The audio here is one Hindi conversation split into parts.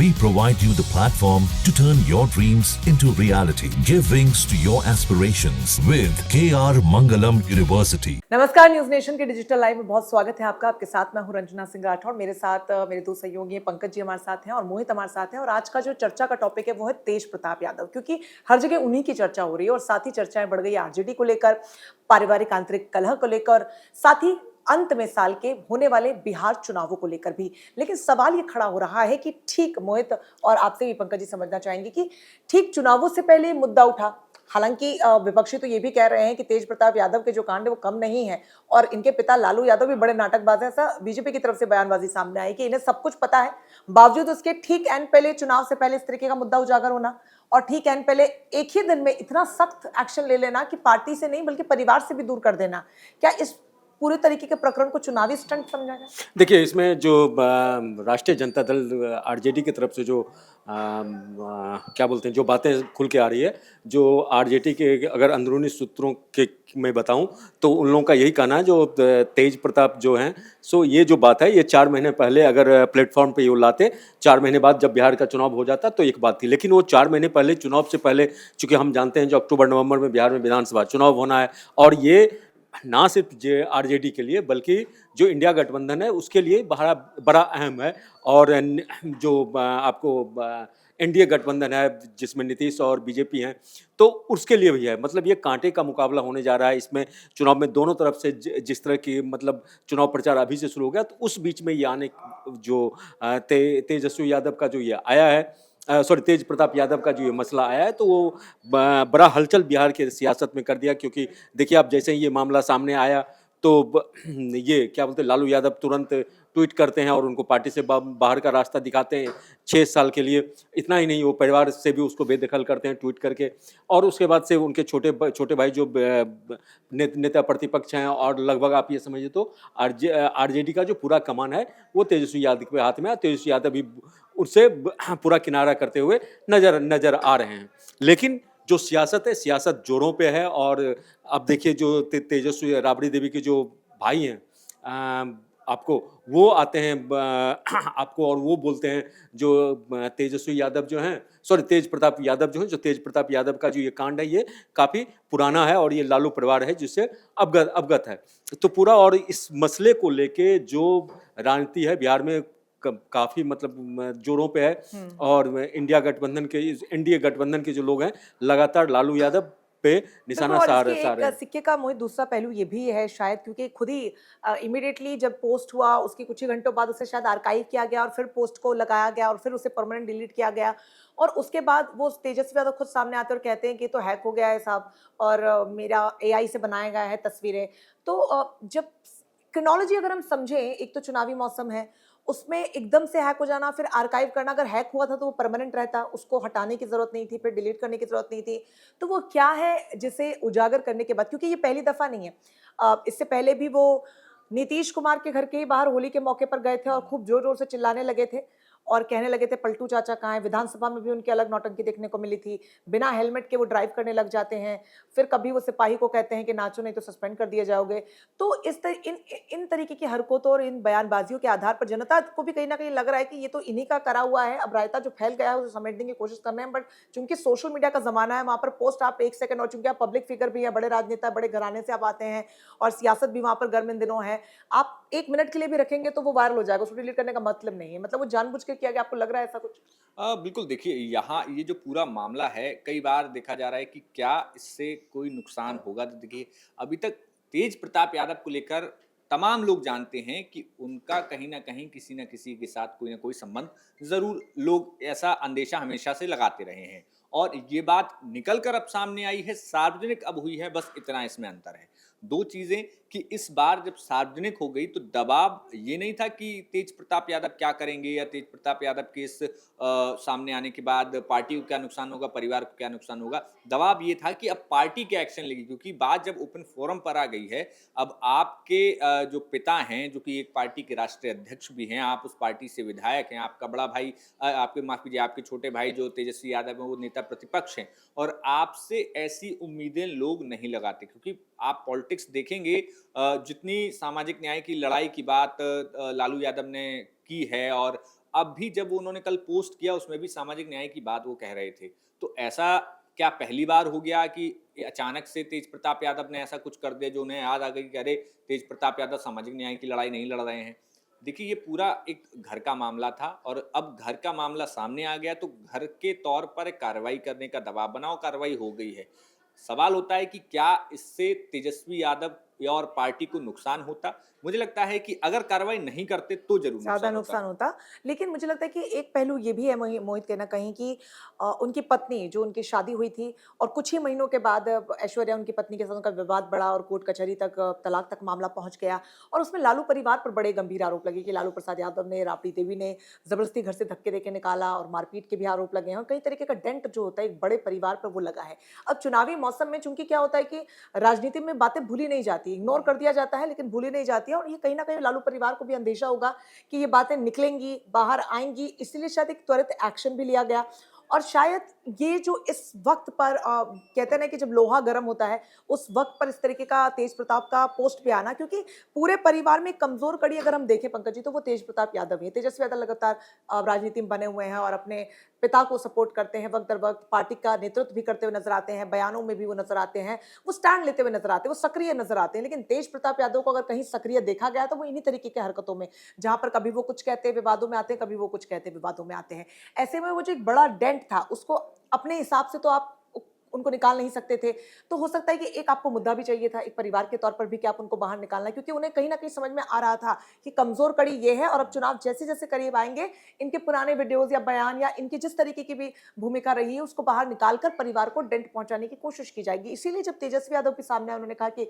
We provide you the platform to turn your dreams into reality. Give wings to your aspirations with KR Mangalam University. नमस्कार, न्यूज नेशन के डिजिटल लाइव में बहुत स्वागत है आपका। आपके साथ मैं हूं रंजना सिंह राठौर। मेरे साथ मेरे दो सहयोगी हैं, पंकज जी हमारे साथ हैं और मोहित हमारे साथ हैं। और आज का जो चर्चा का टॉपिक है वो है तेज प्रताप यादव, क्योंकि हर जगह उन्हीं की चर्चा हो रही है और साथ ही चर्चाएं बढ़ गई आरजेडी को लेकर, पारिवारिक आंतरिक कलह को लेकर, साथ ही अंत में साल के होने वाले बिहार चुनावों को लेकर भी। लेकिन सवाल ये खड़ा हो रहा है कि ठीक, मोहित और आपसे भी पंकज जी समझना चाहेंगे कि ठीक चुनावों से पहले मुद्दा उठा। हालांकि विपक्षी तो ये भी कह रहे हैं कि तेज प्रताप यादव के जो कांड है वो कम नहीं है और इनके पिता लालू यादव भी बड़े नाटकबाज हैं। ऐसा बीजेपी की तरफ से बयानबाजी सामने आई कि इन्हें सब कुछ पता है, बावजूद उसके ठीक एंड पहले, चुनाव से पहले इस तरीके का मुद्दा उजागर होना और ठीक एंड पहले एक ही दिन में इतना सख्त एक्शन ले लेना कि पार्टी से नहीं बल्कि परिवार से भी दूर कर देना। क्या इस पूरे तरीके के प्रकरण को चुनावी स्टंट समझा जाए? देखिए, इसमें जो राष्ट्रीय जनता दल आरजेडी की तरफ से जो क्या बोलते हैं, जो बातें खुल के आ रही है, जो आरजेडी के अगर अंदरूनी सूत्रों के मैं बताऊं तो उन लोगों का यही कहना है, जो तेज प्रताप जो हैं, सो ये जो बात है ये 4 महीने पहले अगर प्लेटफॉर्म पे ये लाते, 4 महीने बाद जब बिहार का चुनाव हो जाता तो एक बात थी। लेकिन वो 4 महीने पहले, चुनाव से पहले, चूंकि हम जानते हैं जो अक्टूबर नवंबर में बिहार में विधानसभा चुनाव होना है और ये ना सिर्फ आरजेडी के लिए बल्कि जो इंडिया गठबंधन है उसके लिए बड़ा बड़ा अहम है। और जो आपको एनडीए गठबंधन है जिसमें नीतीश और बीजेपी हैं, तो उसके लिए भी है। मतलब ये कांटे का मुकाबला होने जा रहा है। इसमें चुनाव में दोनों तरफ से जिस तरह की मतलब चुनाव प्रचार अभी से शुरू हो गया, तो उस बीच में ये आने जो तेजस्वी यादव का जो ये आया है, तेज प्रताप यादव का जो ये मसला आया है, तो वो बड़ा हलचल बिहार के सियासत में कर दिया। क्योंकि देखिए, अब जैसे ही ये मामला सामने आया तो ये क्या बोलते हैं, लालू यादव तुरंत ट्वीट करते हैं और उनको पार्टी से बाहर का रास्ता दिखाते हैं 6 साल के लिए। इतना ही नहीं, वो परिवार से भी उसको बेदखल करते हैं ट्वीट करके। और उसके बाद से उनके छोटे भाई जो नेता प्रतिपक्ष हैं, और लगभग आप ये समझिए तो आरजेडी का जो पूरा कमान है वो तेजस्वी यादव के हाथ में है। तेजस्वी यादव भी उससे पूरा किनारा करते हुए नजर आ रहे हैं। लेकिन जो सियासत है, सियासत जोरों पे है। और अब देखिए, जो तेजस्वी राबड़ी देवी के जो भाई हैं, आपको वो आते हैं आपको, और वो बोलते हैं जो तेजस्वी यादव जो हैं, तेज प्रताप यादव जो हैं, जो तेज प्रताप यादव का जो ये कांड है ये काफ़ी पुराना है और ये लालू परिवार है जिससे अवगत है। तो पूरा, और इस मसले को लेके जो राजनीति है बिहार में काफ़ी मतलब जोरों पे है। और एनडीए गठबंधन के जो लोग हैं लगातार लालू यादव पे निशाना सार रहे हैं। सिक्के का मोहित दूसरा पहलू ये भी है शायद, क्योंकि खुद ही इमीडिएटली जब पोस्ट हुआ उसके कुछ ही घंटों बाद उसे शायद आर्काइव किया गया और फिर पोस्ट को लगाया गया और फिर उसे परमानेंट डिलीट किया गया। और उसके बाद वो तेजस्वी यादव खुद सामने आते और कहते हैं कि तो हैक हो गया है साहब और मेरा एआई से बनाया गया है तस्वीरें। तो जब क्रोनोलॉजी अगर हम समझें, एक तो चुनावी मौसम है, उसमें एकदम से हैक हो जाना, फिर आर्काइव करना, अगर हैक हुआ था तो वो परमानेंट रहता, उसको हटाने की जरूरत नहीं थी, फिर डिलीट करने की जरूरत नहीं थी। तो वो क्या है जिसे उजागर करने के बाद, क्योंकि ये पहली दफा नहीं है, इससे पहले भी वो नीतीश कुमार के घर के ही बाहर होली के मौके पर गए थे और खूब जोर जोर से चिल्लाने लगे थे और कहने लगे थे पलटू चाचा कहाँ है। विधानसभा में भी उनकी अलग नौटंकी देखने को मिली थी, बिना हेलमेट के वो ड्राइव करने लग जाते हैं, फिर कभी वो सिपाही को कहते हैं कि नाचो नहीं तो सस्पेंड कर दिए जाओगे। तो इन तरीके की हरकतों और इन बयानबाजियों के आधार पर जनता को भी कहीं ना कहीं लग रहा है कि ये तो इन्हीं का करा हुआ है। अब रायता जो फैल गया है उसे समेटने की कोशिश कर रहे हैं, बट चूंकि सोशल मीडिया का जमाना है, वहां पर पोस्ट आप 1 सेकंड, और चूंकि आप पब्लिक फिगर भी है, बड़े राजनेता, बड़े घराने से आप आते हैं और सियासत भी वहां पर गर्म इन दिनों है, आप 1 मिनट के लिए भी रखेंगे तो वो वायरल हो जाएगा। उसको डिलीट करने का मतलब नहीं है, मतलब वो जानबूझ के किया गया। आपको लग रहा है ऐसा कुछ? बिल्कुल, देखिए यहाँ ये जो पूरा मामला है, कई बार देखा जा रहा है कि क्या इससे कोई नुकसान होगा। तो देखिए, अभी तक तेज प्रताप यादव को लेकर तमाम लोग जानते हैं कि उनका कहीं ना कहीं किसी न किसी के साथ कोई ना कोई संबंध जरूर, लोग ऐसा अंदेशा हमेशा से लगाते रहे हैं और ये बात निकल कर अब सामने आई है, सार्वजनिक अब हुई है, बस इतना इसमें अंतर है। 2 चीजें कि इस बार जब सार्वजनिक हो गई तो दबाव ये नहीं था कि तेज प्रताप यादव क्या करेंगे या तेज प्रताप यादव के इस सामने आने के बाद पार्टी को क्या नुकसान होगा, परिवार को क्या नुकसान होगा। दबाव ये था कि अब पार्टी क्या एक्शन लेगी, क्योंकि बात जब ओपन फोरम पर आ गई है, अब आपके जो पिता हैं, जो कि एक पार्टी के राष्ट्रीय अध्यक्ष भी हैं, आप उस पार्टी से विधायक हैं, आपका बड़ा भाई, आपके माफ कीजिए, आपके छोटे भाई जो तेजस्वी यादव हैं वो नेता प्रतिपक्ष हैं, और आपसे ऐसी उम्मीदें लोग नहीं लगाते। क्योंकि आप पॉलिटिक्स देखेंगे, जितनी सामाजिक न्याय की लड़ाई की बात लालू यादव ने की है और अब भी जब उन्होंने कल पोस्ट किया उसमें भी सामाजिक न्याय की बात वो कह रहे थे। तो ऐसा क्या पहली बार हो गया कि अचानक से तेज प्रताप यादव ने ऐसा कुछ कर दिया जो उन्हें याद आ गई कि अरे तेज प्रताप यादव सामाजिक न्याय की लड़ाई नहीं लड़ रहे हैं? देखिए ये पूरा एक घर का मामला था और अब घर का मामला सामने आ गया तो घर के तौर पर कार्रवाई करने का दबाव बना और कार्रवाई हो गई है। सवाल होता है कि क्या इससे तेजस्वी यादव या और पार्टी को नुकसान होता? मुझे लगता है कि अगर कार्रवाई नहीं करते तो जरूर ज़्यादा नुकसान नुकसान होता। होता। लेकिन मुझे लगता है कि एक पहलू ये भी है मोहित कहीं न कहीं कि उनकी पत्नी जो उनकी शादी हुई थी और कुछ ही महीनों के बाद ऐश्वर्या उनकी पत्नी के साथ उनका विवाद बढ़ा और कोर्ट कचहरी तक तलाक तक मामला पहुँच गया और उसमें लालू परिवार पर बड़े गंभीर आरोप लगे कि लालू प्रसाद यादव ने राबड़ी देवी ने ज़बरदस्ती घर से धक्के देके निकाला और मारपीट के भी आरोप लगे हैं और कई तरीके का डेंट जो होता है एक बड़े परिवार पर वो लगा है। अब चुनावी मौसम में चूँकि क्या होता है कि राजनीति में बातें भूली नहीं जाती, इग्नोर कर दिया जाता है लेकिन भूली नहीं जाती है और ये कहीं न कहीं लालू परिवार को भी अंदेशा होगा कि ये बातें निकलेंगी, बाहर आएँगी, इसीलिए शायद एक त्वरित एक्शन भी लिया गया और शायद ये जो इस वक़्त पर कहते हैं ना कि जब लोहा गर्म होता है, उस वक़्त पर इस तरीके का तेज प्रताप का पोस्ट पे आना क्योंकि पूरे परिवार में कमज़ोर कड़ी अगर हम देखें पंकज जी, तो वो तेज प्रताप यादव ही हैं। तेजस्वी यादव लगातार राजनीति में बने हुए हैं और अपने पिता को सपोर्ट करते हैं, वक़्त दर वक़्त पार्टी का नेतृत्व भी करते हुए नज़र आते हैं, बयानों में भी वो नज़र आते हैं, वो स्टैंड लेते हुए नज़र आते हैं, वो सक्रिय नज़र आते हैं। लेकिन तेज प्रताप यादव को अगर कहीं सक्रिय देखा गया तो वो इन्हीं तरीके की हरकतों में, जहाँ पर कभी वो कुछ कहते हैं विवादों में आते हैं, कभी वो कुछ कहते हैं विवादों में आते हैं। ऐसे में वो जो एक बड़ा डेंट था, उसको अपने हिसाब से तो आप उनको निकाल नहीं सकते थे। तो हो सकता है कि एक आपको मुद्दा भी चाहिए था, एक परिवार के तौर पर भी कि आप उनको बाहर निकालना है क्योंकि उन्हें कहीं न कहीं समझ में आ रहा था कि कमज़ोर कड़ी ये है और अब चुनाव जैसे-जैसे करीब आएँगे, इनके पुराने वीडियोज़ या बयान या इनकी जिस तरीके की भी भूमिका रही है, उसको बाहर निकाल कर परिवार को डेंट पहुँचाने की कोशिश की जाएगी। इसीलिए जब तेजस्वी यादव के सामने आए, उन्होंने कहा कि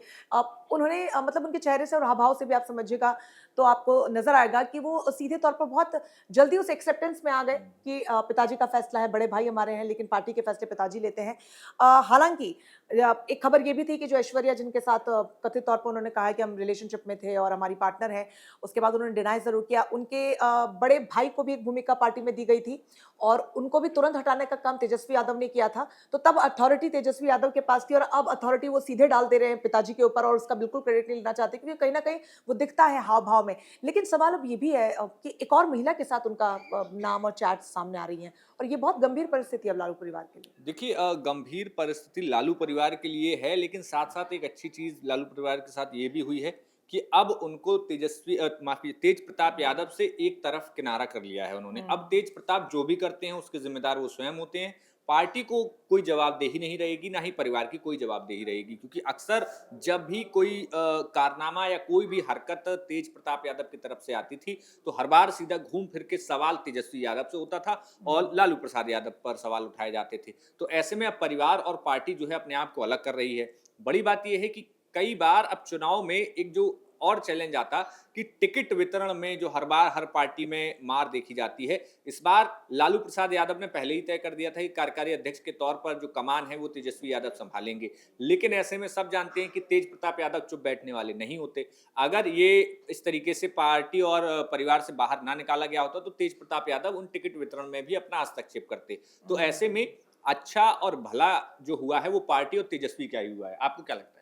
उन्होंने मतलब उनके चेहरे से और हाव-भाव से भी आप समझिएगा, तो आपको नज़र आएगा कि वो सीधे तौर पर बहुत जल्दी उस एक्सेप्टेंस में आ गए कि पिताजी का फैसला है, बड़े भाई हमारे हैं, लेकिन पार्टी के फैसले पिताजी लेते हैं। हालाँकि एक खबर ये भी थी कि जो ऐश्वर्या जिनके साथ कथित तौर पर उन्होंने कहा है कि हम रिलेशनशिप में थे और हमारी पार्टनर हैं, उसके बाद उन्होंने डिनाई ज़रूर किया। उनके बड़े भाई को भी एक भूमिका पार्टी में दी गई थी और उनको भी तुरंत हटाने का काम तेजस्वी यादव ने किया था। तो तब अथॉरिटी तेजस्वी यादव के पास थी और अब अथॉरिटी वो सीधे डाल दे रहे हैं पिताजी के ऊपर और उसका बिल्कुल क्रेडिट नहीं लेना चाहते क्योंकि कहीं न कहीं वो दिखता है हाव-भाव में। लेकिन सवाल अब ये भी है कि एक और महिला के साथ उनका नाम और चैट सामने आ रही हैं और ये बहुत गंभीर परिस्थिति है अब लालू परिवार के लिए। देखिए गंभीर परिस्थिति लालू परिवार के लिए है लेकिन साथ-साथ एक अच्छी चीज़ लालू परिवार के साथ ये भी हुई है कि अब उनको माफ़ कीजिए तेज प्रताप यादव से एक तरफ किनारा कर लिया है उन्होंने। अब तेज प्रताप जो भी करते हैं उसके ज़िम्मेदार वो स्वयं होते हैं। पार्टी को कोई जवाबदेही नहीं रहेगी, ना ही परिवार की कोई जवाबदेही रहेगी क्योंकि अक्सर जब भी कोई कारनामा या कोई भी हरकत तेज प्रताप यादव की तरफ से आती थी, तो हर बार सीधा घूम फिर के सवाल तेजस्वी यादव से होता था और लालू प्रसाद यादव पर सवाल उठाए जाते थे। तो ऐसे में अब परिवार और पार्टी जो है अपने आप को अलग कर रही है। बड़ी बात यह है कि कई बार अब चुनाव में एक जो और चैलेंज आता कि टिकट वितरण में जो हर बार हर पार्टी में मार देखी जाती है, इस बार लालू प्रसाद यादव ने पहले ही तय कर दिया था कि कार्यकारी अध्यक्ष के तौर पर जो कमान है वो तेजस्वी यादव संभालेंगे। लेकिन ऐसे में सब जानते हैं कि तेज प्रताप यादव चुप बैठने वाले नहीं होते। अगर ये इस तरीके से पार्टी और परिवार से बाहर ना निकाला गया होता तो तेज प्रताप यादव उन टिकट वितरण में भी अपना हस्तक्षेप करते। तो ऐसे में अच्छा और भला जो हुआ है वो पार्टी और तेजस्वी का ही हुआ है। आपको क्या लगता है?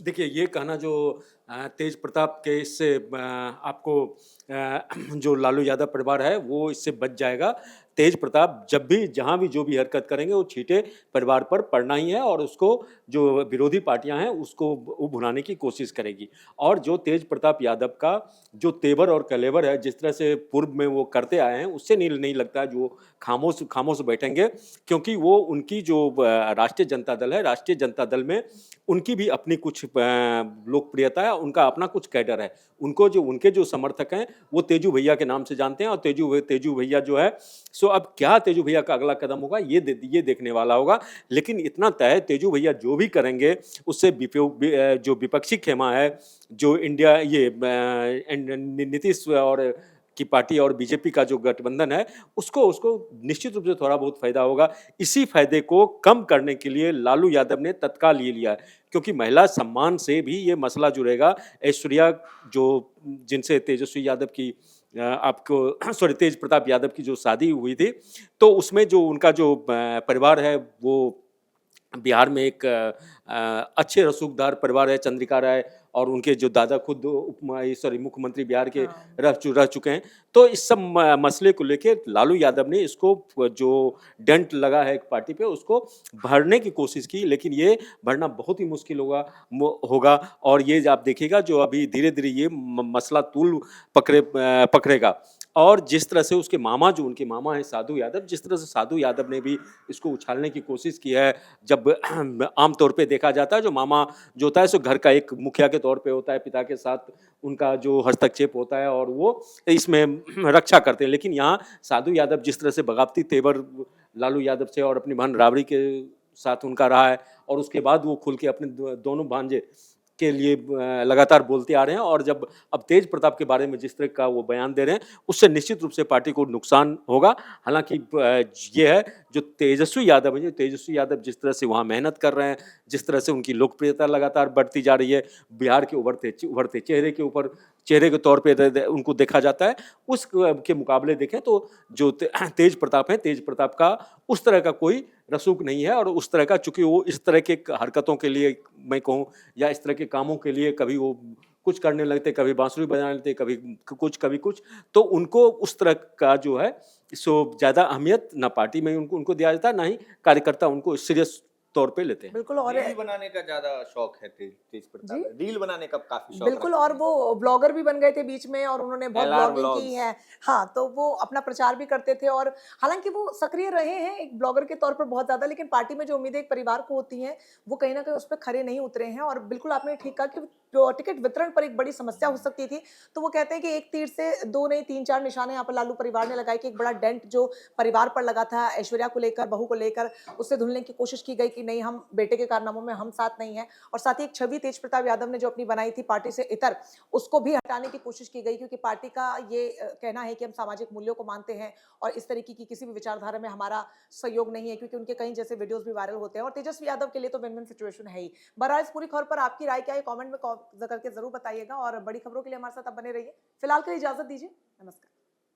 देखिए ये कहना जो तेज प्रताप के इससे आपको जो लालू यादव परिवार है वो इससे बच जाएगा। तेज प्रताप जब भी जहाँ भी जो भी हरकत करेंगे वो छींटे परिवार पर पड़ना ही है और उसको जो विरोधी पार्टियां हैं उसको वो भुनाने की कोशिश करेगी। और जो तेज प्रताप यादव का जो तेवर और कलेवर है जिस तरह से पूर्व में वो करते आए हैं उससे नहीं लगता जो खामोश बैठेंगे क्योंकि वो उनकी जो राष्ट्रीय जनता दल है, राष्ट्रीय जनता दल में उनकी भी अपनी कुछ लोकप्रियता है, उनका अपना कुछ कैडर है। उनको जो उनके जो समर्थक हैं वो तेजू भैया के नाम से जानते हैं और तेजू भैया जो है सो अब क्या तेजू भैया का अगला कदम होगा ये देखने वाला होगा। लेकिन इतना तय है तेजू भैया जो भी करेंगे उससे जो विपक्षी खेमा है जो इंडिया ये नीतीश और की पार्टी और बीजेपी का जो गठबंधन है उसको निश्चित रूप से थोड़ा बहुत फायदा होगा। इसी फायदे को कम करने के लिए लालू यादव ने तत्काल ये लिया है क्योंकि महिला सम्मान से भी ये मसला जुड़ेगा। ऐश्वर्या जो जिनसे तेजस्वी यादव की तेज प्रताप यादव की जो शादी हुई थी तो उसमें जो उनका जो परिवार है वो बिहार में एक अच्छे रसूखदार परिवार है, चंद्रिका राय और उनके जो दादा खुद मुख्यमंत्री बिहार के हाँ। रह चुके हैं। तो इस सब मसले को लेके लालू यादव ने इसको जो डेंट लगा है एक पार्टी पे उसको भरने की कोशिश की, लेकिन ये भरना बहुत ही मुश्किल होगा। और ये आप देखिएगा जो अभी धीरे-धीरे ये मसला तूल पकड़ेगा। और जिस तरह से उसके मामा, जो उनके मामा हैं साधु यादव, जिस तरह से साधु यादव ने भी इसको उछालने की कोशिश की है। जब आम तौर पे देखा जाता है जो मामा जो होता है सो घर का एक मुखिया के तौर पे होता है, पिता के साथ उनका जो हस्तक्षेप होता है और वो इसमें रक्षा करते हैं। लेकिन यहाँ साधु यादव जिस तरह से बगावती तेवर लालू यादव से और अपनी बहन राबड़ी के साथ उनका रहा है, और उसके बाद वो खुल के अपने दोनों भांजे के लिए लगातार बोलते आ रहे हैं। और जब अब तेज प्रताप के बारे में जिस तरह का वो बयान दे रहे हैं, उससे निश्चित रूप से पार्टी को नुकसान होगा। हालांकि ये है जो तेजस्वी यादव है, जो तेजस्वी यादव जिस तरह से वहाँ मेहनत कर रहे हैं, जिस तरह से उनकी लोकप्रियता लगातार बढ़ती जा रही है, बिहार के उभरते चेहरे के तौर पे उनको देखा जाता है, उस के मुकाबले देखें तो जो तेज प्रताप है, तेज प्रताप का उस तरह का कोई रसूख नहीं है। और उस तरह का, चूंकि वो इस तरह के हरकतों के लिए मैं कहूँ या इस तरह के कामों के लिए कभी वो कुछ करने लगते, कभी बांसुरी बजाने लगते, कभी कुछ, तो उनको उस तरह का जो है सो ज़्यादा अहमियत ना पार्टी में उनको दिया जाता है, ना ही कार्यकर्ता उनको सीरियस तौर पे लेते हैं। बिल्कुल। और रील बनाने का ज्यादा शौक है तेज प्रताप जी? है। रील बनाने का काफी शौक बिल्कुल। रखते और हैं। वो ब्लॉगर भी बन गए थे बीच में, और उन्होंने बहुत LR ब्लॉगिंग की व्लॉग्स। है। हाँ, तो वो अपना प्रचार भी करते थे, और हालांकि वो सक्रिय रहे हैं एक ब्लॉगर के तौर पर बहुत ज्यादा, लेकिन पार्टी में जो उम्मीदें एक परिवार को होती हैं वो कहीं ना कहीं उस पर खरे नहीं उतरे हैं। और बिल्कुल आपने ठीक कहा कि जो टिकट वितरण पर एक बड़ी समस्या हो सकती थी, तो वो कहते हैं कि एक तीर से दो नहीं, तीन चार निशाने यहाँ पर लालू परिवार ने लगाए कि एक बड़ा डेंट जो परिवार पर लगा था, ऐश्वर्या को लेकर, बहू को लेकर, उससे धुलने की कोशिश की गई कि नहीं, हम बेटे के कारनामों में हम साथ नहीं है। और साथ ही एक छवि तेज प्रताप यादव ने जो अपनी बनाई थी पार्टी से इतर, उसको भी हटाने की कोशिश की गई, क्योंकि पार्टी का ये कहना है कि हम सामाजिक मूल्यों को मानते हैं और इस तरीके की किसी भी विचारधारा में हमारा सहयोग नहीं है, क्योंकि उनके कई जैसे वीडियोस भी वायरल होते हैं। और तेजस्वी यादव के लिए तो विन विन सिचुएशन है ही। बहरहाल इस पूरी खबर पर आपकी राय क्या है, कमेंट में करके जरूर बताइएगा, और बड़ी खबरों के लिए हमारे साथ आप बने रहिए। फिलहाल के लिए इजाजत दीजिए, नमस्कार।